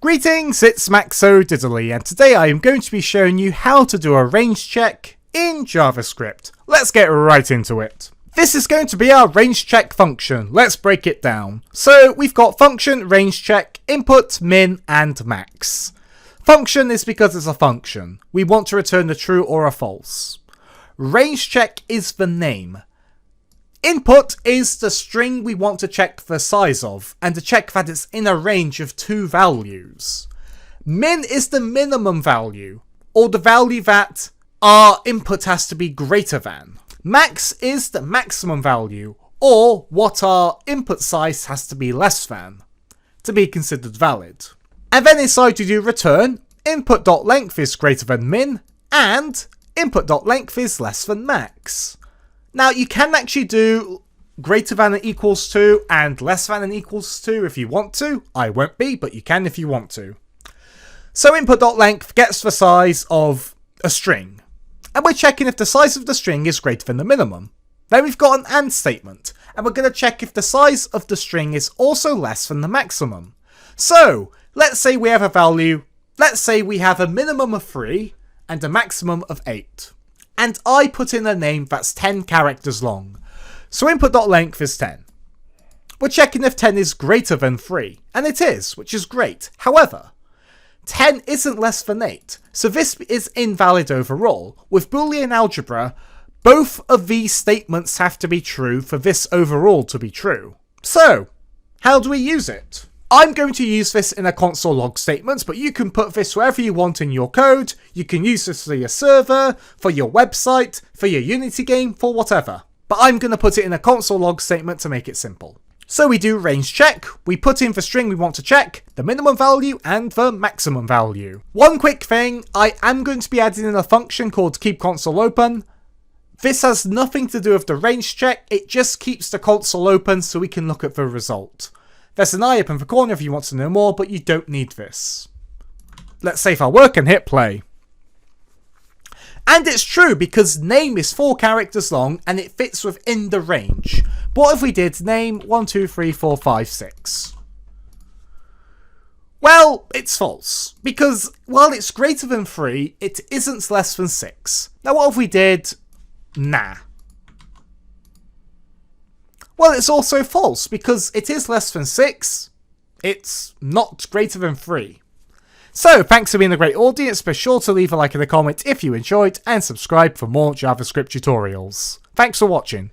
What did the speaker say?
Greetings, it's Maxo Diddly, and today I am going to be showing you how to do a range check in JavaScript. Let's get right into it. This is going to be our range check function. Let's break it down. So we've got function, range check, input, min, and max. Function is because it's a function. We want to return a true or a false. Range check is the name. Input is the string we want to check the size of, and to check that it's in a range of 2 values. Min is the minimum value, or the value that our input has to be greater than. Max is the maximum value, or what our input size has to be less than, to be considered valid. And then inside you do return, input.length is greater than min, and input.length is less than max. Now you can actually do greater than and equals to and less than and equals to if you want to. I won't be, but you can if you want to. So input.length gets the size of a string. And we're checking if the size of the string is greater than the minimum. Then we've got an AND statement. And we're going to check if the size of the string is also less than the maximum. So let's say we have a value. Let's say we have a minimum of 3 and a maximum of 8. And I put in a name that's 10 characters long. So input.length is 10. We're checking if 10 is greater than 3. And it is, which is great. However, 10 isn't less than 8. So this is invalid overall. With Boolean algebra, both of these statements have to be true for this overall to be true. So, how do we use it? I'm going to use this in a console log statement, but you can put this wherever you want in your code. You can use this for your server, for your website, for your Unity game, for whatever. But I'm going to put it in a console log statement to make it simple. So we do range check, we put in the string we want to check, the minimum value and the maximum value. One quick thing, I am going to be adding in a function called keep console open. This has nothing to do with the range check, it just keeps the console open so we can look at the result. There's an eye up in the corner if you want to know more, but you don't need this. Let's save our work and hit play. And it's true because name is 4 characters long and it fits within the range. But what if we did name 1, 2, 3, 4, 5, 6? Well, it's false. Because while it's greater than 3, it isn't less than 6. Now what if we did nah? Well, it's also false, because it is less than 6, it's not greater than 3. So, thanks for being a great audience, be sure to leave a like and a comment if you enjoyed, and subscribe for more JavaScript tutorials. Thanks for watching.